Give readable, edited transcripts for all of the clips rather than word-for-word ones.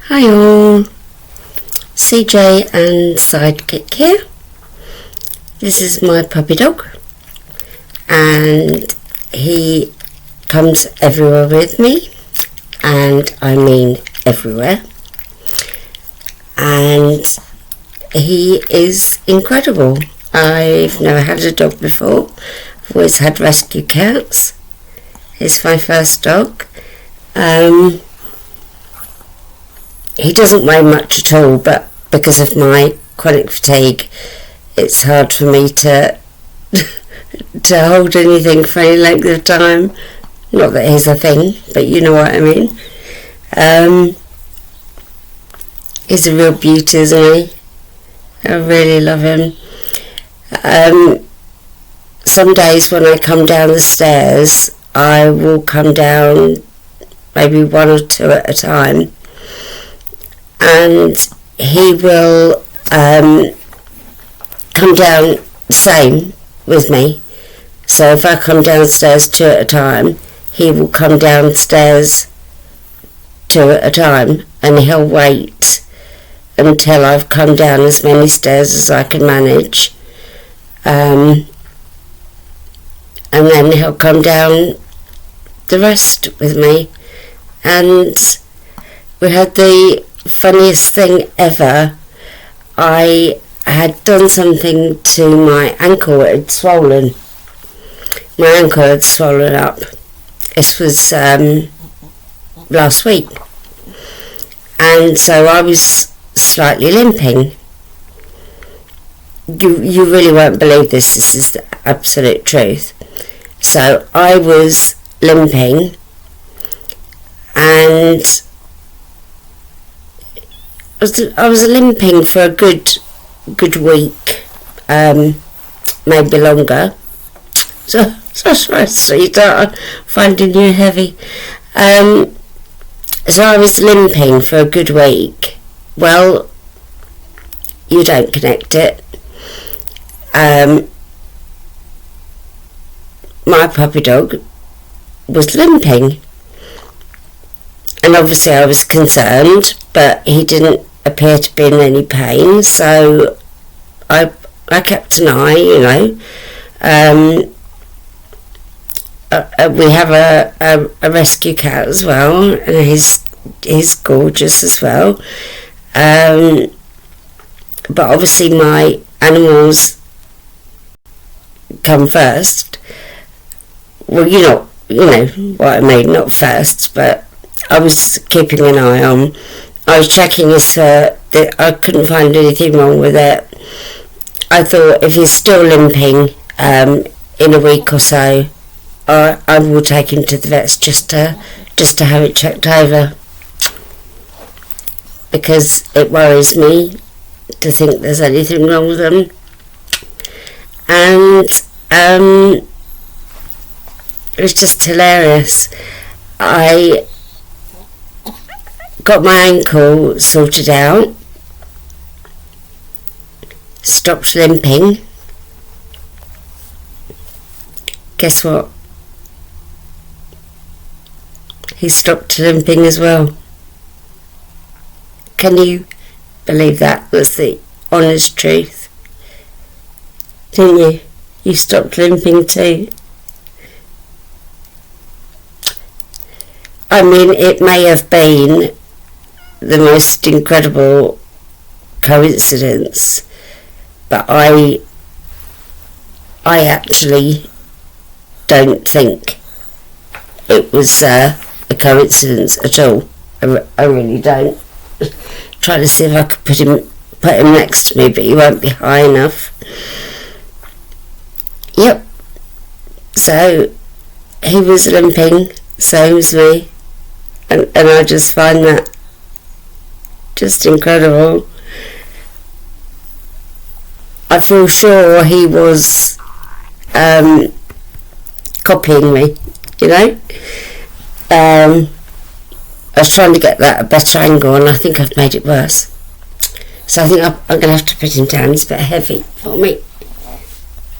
Hi all, CJ and Sidekick here. This is my puppy dog and he comes everywhere with me, and I mean everywhere, and he is incredible. I've never had a dog before. I've always had rescue cats. He's my first dog. He doesn't weigh much at all, but because of my chronic fatigue, it's hard for me to to hold anything for any length of time. Not that he's a thing, but you know what I mean. He's a real beauty, isn't he? I really love him. Some days when I come down the stairs, I will come down maybe one or two at a time, and he will come down the same with me. So if I come downstairs two at a time, he will come downstairs two at a time, and he'll wait until I've come down as many stairs as I can manage, and then he'll come down the rest with me. And we had the funniest thing ever. I had done something to my ankle. It had swollen. My ankle had swollen up. This was last week, and so I was slightly limping. You really won't believe this. This is the absolute truth. So I was limping, and I was limping for a good week, maybe longer. So sorry, sweetheart, finding you heavy. So I was limping for a good week. Well, you don't connect it. My puppy dog was limping, and obviously I was concerned, but he didn't appear to be in any pain, so I kept an eye, you know. We have a rescue cat as well, and he's gorgeous as well. But obviously my animals come first. Well, you know what I mean, not first, but I was keeping an eye on. I was checking his fur. I couldn't find anything wrong with it. I thought if he's still limping in a week or so, I will take him to the vets just to have it checked over, because it worries me to think there's anything wrong with them. And it was just hilarious. I got my ankle sorted out, stopped limping. Guess what? He stopped limping as well. Can you believe that was the honest truth? Didn't you? You stopped limping too. I mean, it may have been the most incredible coincidence, but I actually don't think it was a coincidence at all. I really don't. Try to see if I could put him next to me, but he won't be high enough. Yep. So he was limping, so was me, and I just find that just incredible. I feel sure he was copying me, you know. I was trying to get that a better angle, and I think I've made it worse. So I think I'm going to have to put him down. He's a bit heavy for me.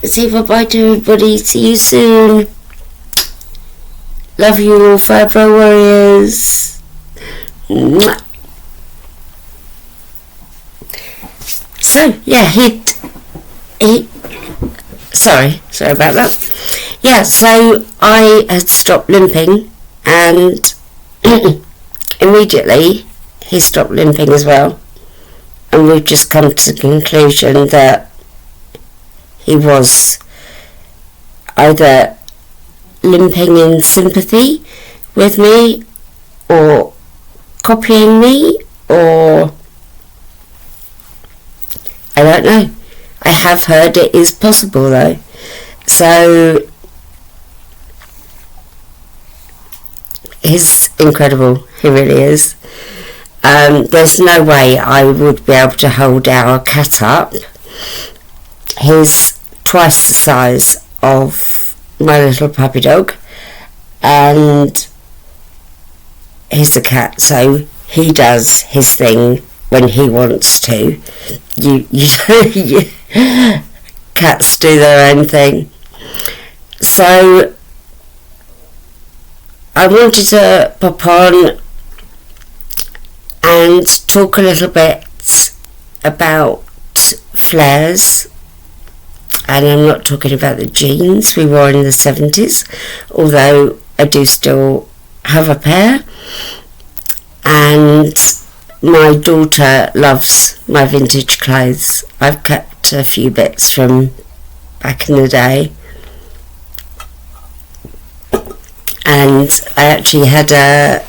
Say bye-bye to everybody. See you soon. Love you all, Fibro Warriors. Mwah. yeah, he sorry about that. Yeah, so I had stopped limping, and immediately he stopped limping as well, and we've just come to the conclusion that he was either limping in sympathy with me, or copying me, or I don't know. I have heard it is possible though. So he's incredible, he really is. There's no way I would be able to hold our cat up. He's twice the size of my little puppy dog, and he's a cat, so he does his thing when he wants to. Cats do their own thing. So I wanted to pop on and talk a little bit about flares, and I'm not talking about the jeans we wore in the 70s, although I do still have a pair, and my daughter loves my vintage clothes. I've kept a few bits from back in the day, and I actually had there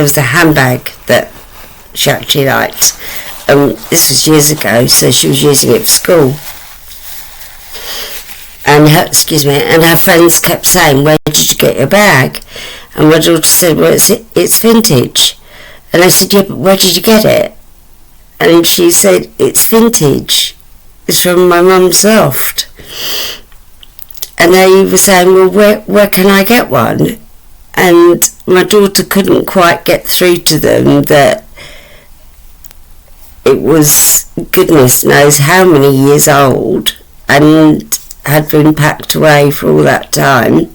was a handbag that she actually liked. This was years ago, so she was using it for school. And her friends kept saying, "Where did you get your bag?" And my daughter said, "Well, it's vintage." And I said, "Yeah, but where did you get it?" And she said, "It's vintage. It's from my mum's loft." And they were saying, "Well, where can I get one?" And my daughter couldn't quite get through to them that it was goodness knows how many years old and had been packed away for all that time,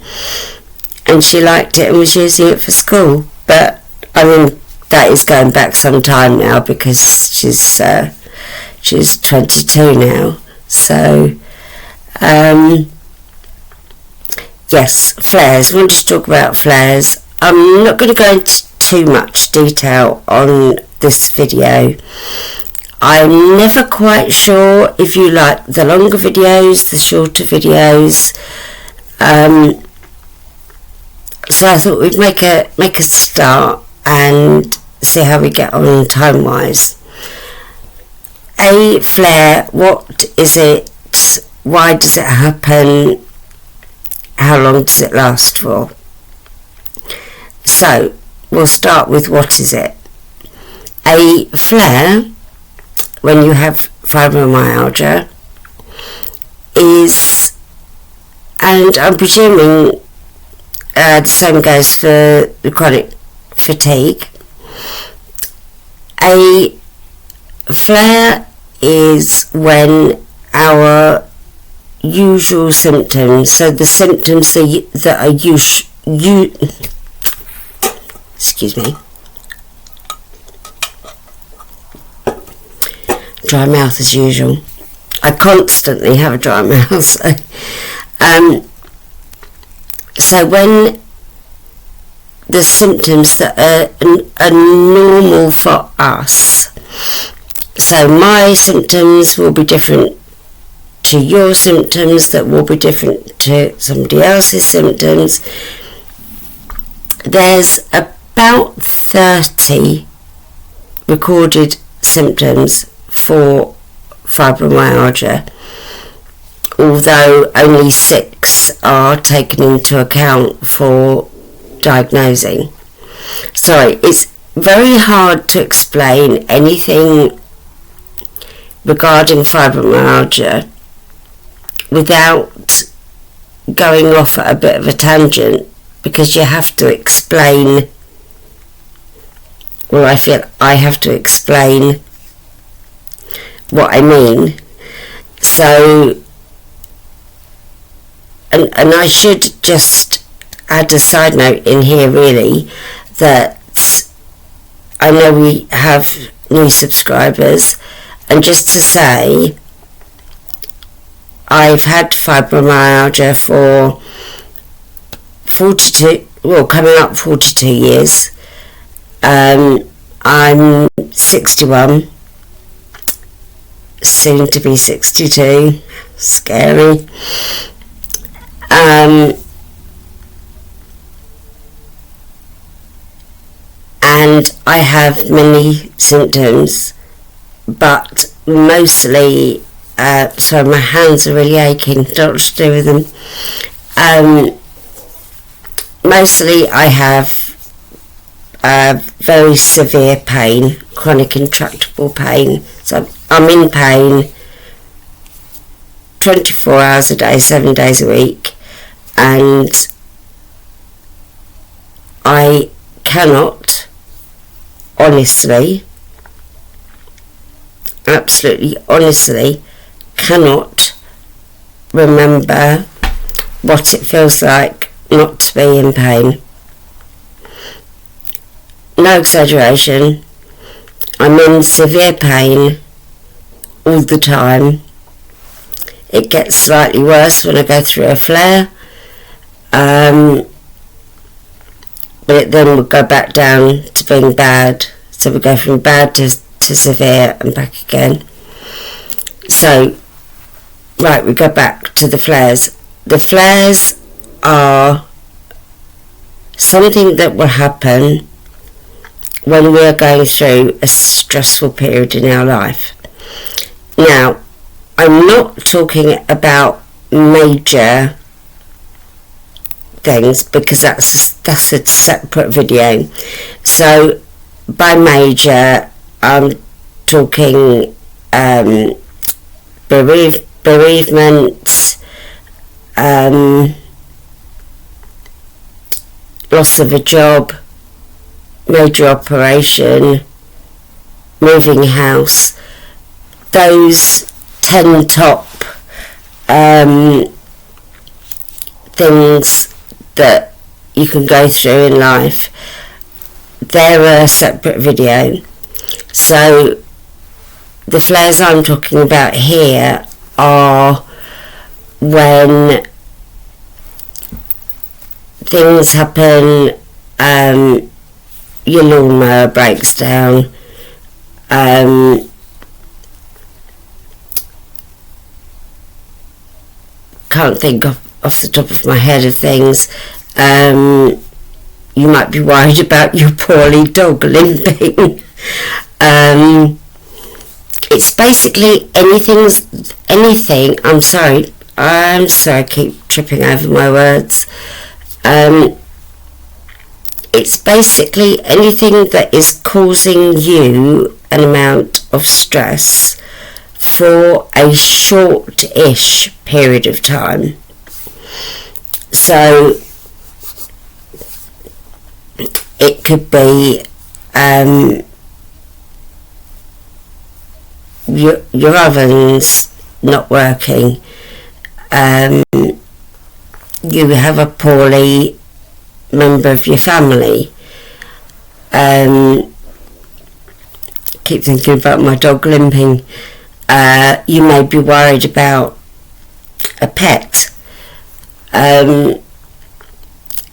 and she liked it and was using it for school. But I mean, that is going back some time now, because she's 22 now. So yes, flares. I wanted to talk about flares. I'm not going to go into too much detail on this video. I'm never quite sure if you like the longer videos, the shorter videos. So I thought we'd make a start and see how we get on time wise. A flare, what is it? Why does it happen? How long does it last for? So we'll start with what is it. A flare, when you have fibromyalgia, is, and I'm presuming the same goes for the chronic fatigue. A flare is when our usual symptoms, so the symptoms that are excuse me, dry mouth as usual. I constantly have a dry mouth. So when the symptoms that are normal for us, so my symptoms will be different to your symptoms, that will be different to somebody else's symptoms. There's about 30 recorded symptoms for fibromyalgia, although only 6 are taken into account for diagnosing. Sorry, it's very hard to explain anything regarding fibromyalgia without going off at a bit of a tangent, because you have to explain, well, I feel I have to explain what I mean. So, and I should just add a side note in here really, that I know we have new subscribers, And just to say, I've had fibromyalgia for 42, well, coming up 42 years. I'm 61, soon to be 62, scary. And I have many symptoms, but mostly, sorry, my hands are really aching, don't know what to do with them. Mostly I have very severe pain, chronic intractable pain. So I'm in pain 24 hours a day, 7 days a week, and I cannot, honestly, absolutely honestly, cannot remember what it feels like not to be in pain. No exaggeration, I'm in severe pain all the time. It gets slightly worse when I go through a flare, but it then will go back down to being bad. So we go from bad to severe and back again. So, right, we go back to the flares. The flares are something that will happen when we are going through a stressful period in our life. Now, I'm not talking about major things, because that's a separate video. So by major, I'm talking bereavement, loss of a job, major operation, moving house. Those 10 top things that you can go through in life, they're a separate video. So the flares I'm talking about here are when things happen, your lawnmower breaks down, can't think off the top of my head of things. You might be worried about your poorly dog limping. It's basically anything, I'm sorry, I keep tripping over my words. It's basically anything that is causing you an amount of stress for a short-ish period of time. So it could be your oven's not working, you have a poorly member of your family. Keep thinking about my dog limping. You may be worried about a pet.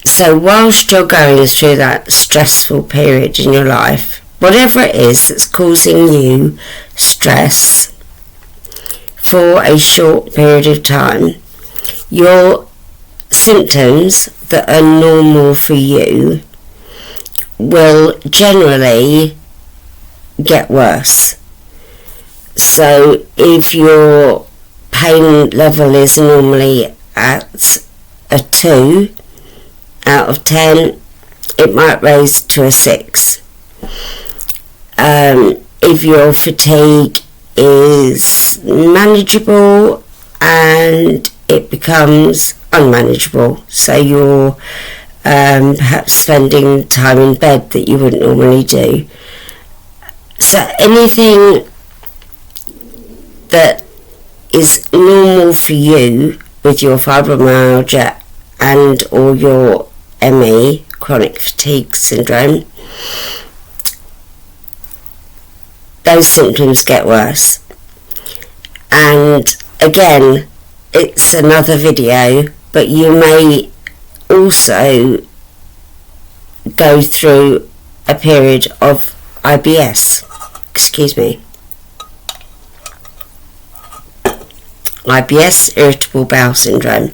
So whilst you're going through that stressful period in your life, whatever it is that's causing you stress for a short period of time, your symptoms that are normal for you will generally get worse. So if your pain level is normally at a 2 out of 10, it might raise to a 6. If your fatigue is manageable and it becomes unmanageable, so you're perhaps spending time in bed that you wouldn't normally do. So anything that is normal for you with your fibromyalgia and or your ME, chronic fatigue syndrome, those symptoms get worse. And again, it's another video, but you may also go through a period of IBS. Excuse me. IBS, irritable bowel syndrome,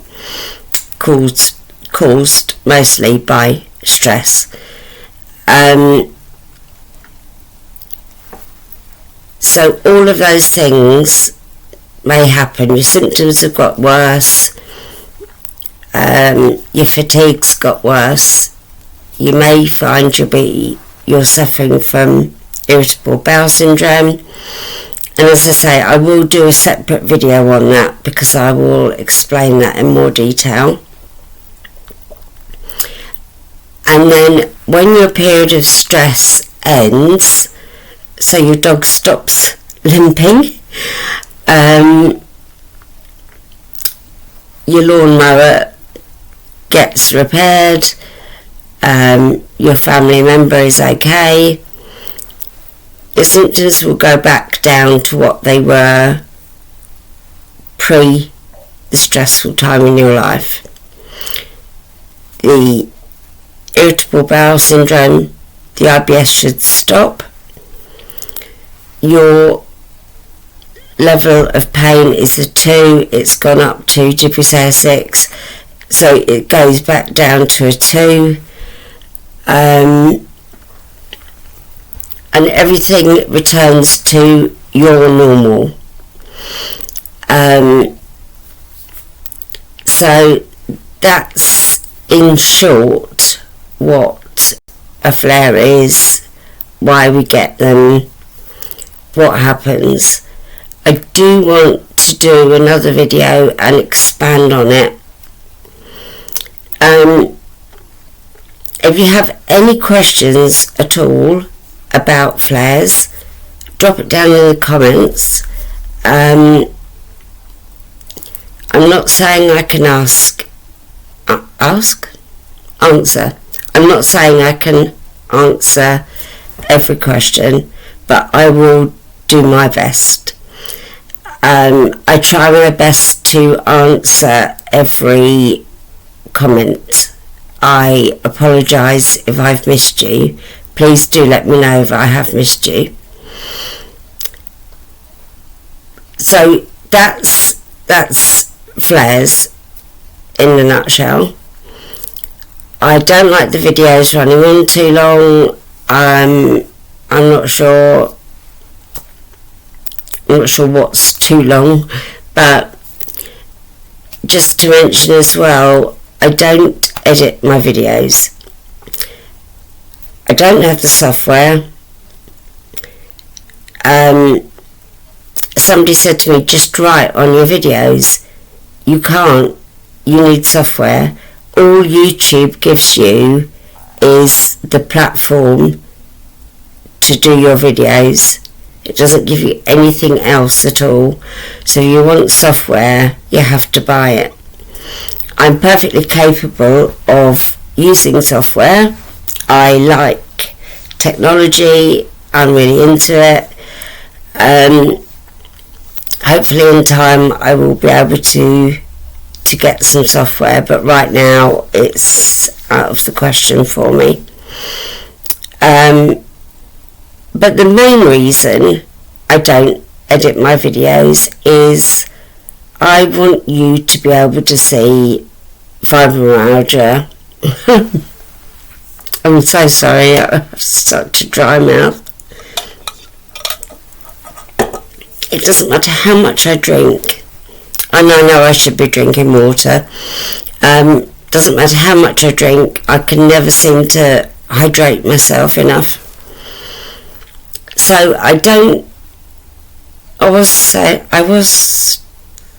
caused mostly by stress. So all of those things may happen. Your symptoms have got worse, your fatigue's got worse, you may find you're suffering from irritable bowel syndrome, and as I say, I will do a separate video on that because I will explain that in more detail. And then when your period of stress ends, so your dog stops limping, your lawnmower gets repaired, your family member is okay, your symptoms will go back down to what they were pre the stressful time in your life. The irritable bowel syndrome, the IBS should stop. Your level of pain is a 2, it's gone up to, did we say a 6? So it goes back down to a 2. And everything returns to your normal. So that's in short what a flare is, why we get them, what happens. I do want to do another video and expand on it. If you have any questions at all about flares, drop it down in the comments. I'm not saying I can answer. I'm not saying I can answer every question, but I will do my best. I try my best to answer every comment. I apologise if I've missed you. Please do let me know if I have missed you. So that's flares in a nutshell. I don't like the videos running on too long. I'm not sure what's too long, but just to mention as well, I don't edit my videos. I don't have the software. Somebody said to me, just write on your videos. You can't. You need software. All YouTube gives you is the platform to do your videos. It doesn't give you anything else at all. So if you want software, you have to buy it. I'm perfectly capable of using software. I like technology. I'm really into it. Hopefully in time I will be able to get some software, but right now it's out of the question for me. But the main reason I don't edit my videos is I want you to be able to see fibromyalgia. I'm so sorry, I have such a dry mouth. It doesn't matter how much I drink, and I know I should be drinking water. Doesn't matter how much I drink, I can never seem to hydrate myself enough. So I was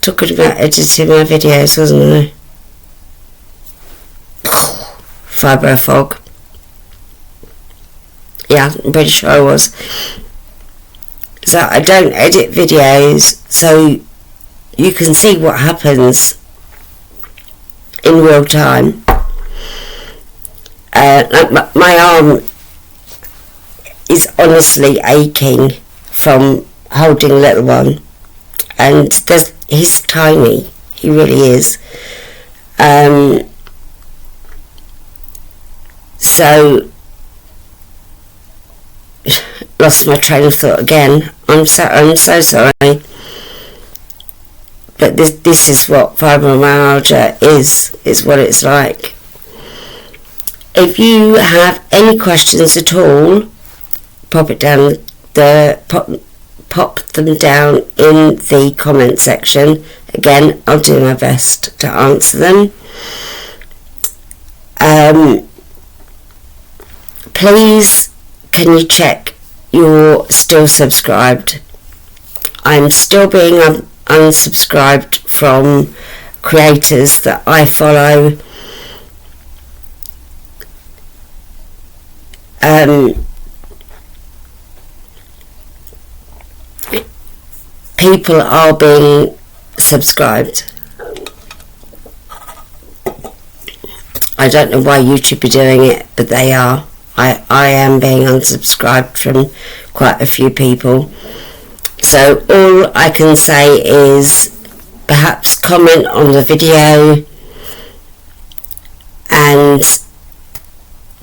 talking about editing my videos, wasn't I? Fibro fog. Yeah, I'm pretty sure I was. So I don't edit videos, so you can see what happens in real time. My arm is honestly aching from holding little one. and he's tiny. He really is. So, lost my train of thought again. I'm so sorry. But this is what fibromyalgia is what it's like. If you have any questions at all, pop them down in the comment section. Again, I'll do my best to answer them. Please, can you check you're still subscribed? I'm still being unsubscribed from creators that I follow. People are being subscribed. I don't know why YouTube are doing it, but they are. I am being unsubscribed from quite a few people. So all I can say is perhaps comment on the video and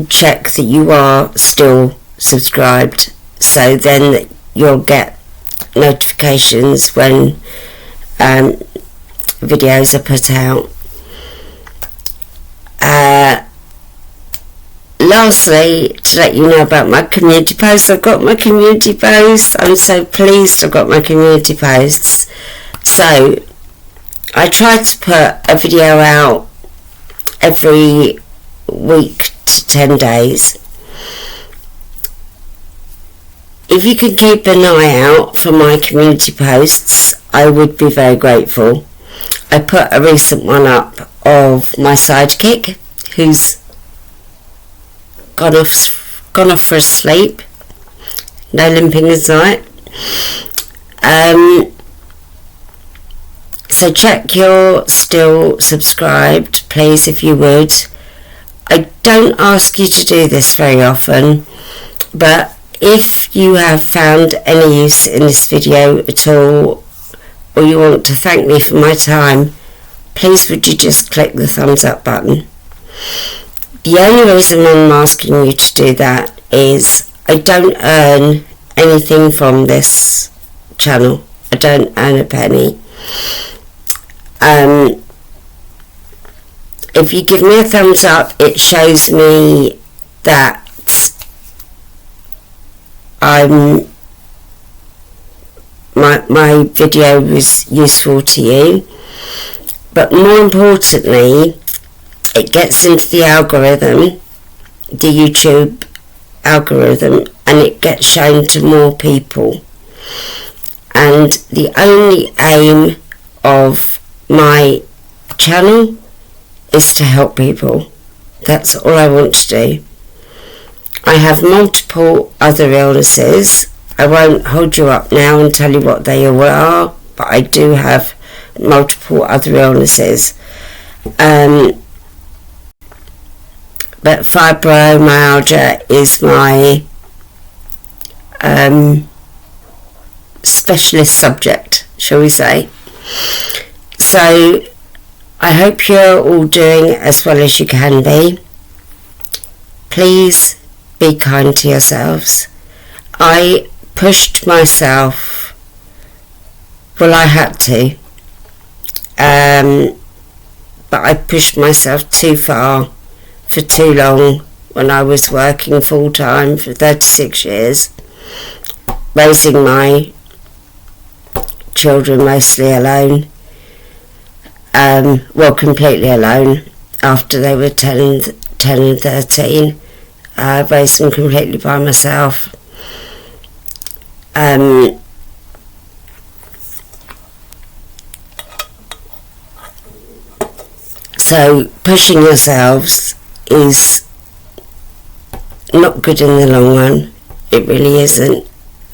check that you are still subscribed, so then you'll get notifications when videos are put out. Lastly, to let you know about my community posts, I've got my community posts. I'm so pleased I've got my community posts. So I try to put a video out every week to 10 days. If you can keep an eye out for my community posts, I would be very grateful. I put a recent one up of my sidekick, who's gone off for a sleep. No limping this night. So check you're still subscribed, please, if you would. I don't ask you to do this very often, but if you have found any use in this video at all, or you want to thank me for my time, please would you just click the thumbs up button. The only reason I'm asking you to do that is I don't earn anything from this channel. I don't earn a penny. If you give me a thumbs up, it shows me that my video was useful to you. But more importantly, it gets into the algorithm, the YouTube algorithm, and it gets shown to more people. And the only aim of my channel is to help people. That's all I want to do. I have multiple other illnesses. I won't hold you up now and tell you what they all are, but I do have multiple other illnesses. But fibromyalgia is my specialist subject, shall we say. So I hope you're all doing as well as you can be. Please be kind to yourselves. I pushed myself, well, I had to, but I pushed myself too far for too long when I was working full time for 36 years, raising my children mostly alone, completely alone after they were 10 and 13. I raised them completely by myself. So pushing yourselves is not good in the long run. It really isn't.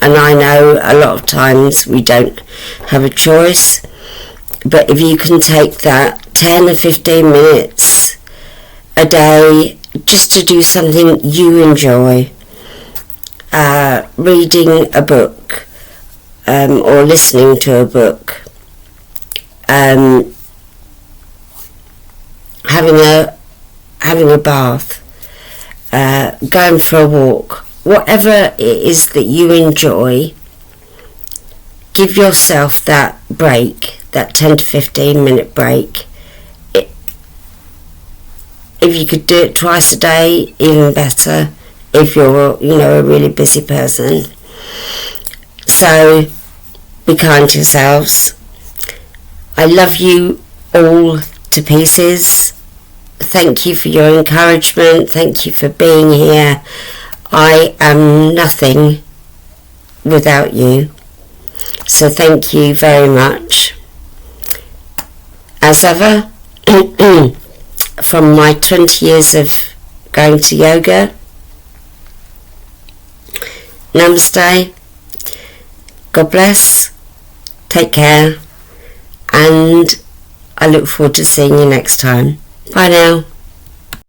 And I know a lot of times we don't have a choice, but if you can take that 10 or 15 minutes a day just to do something you enjoy, reading a book, or listening to a book, having a bath, going for a walk, whatever it is that you enjoy, give yourself that break, that 10 to 15 minute break. If you could do it twice a day, even better, if you're, a really busy person. So, be kind to yourselves. I love you all to pieces. Thank you for your encouragement. Thank you for being here. I am nothing without you. So thank you very much. As ever, from my 20 years of going to yoga, namaste, God bless, take care, and I look forward to seeing you next time. Bye now.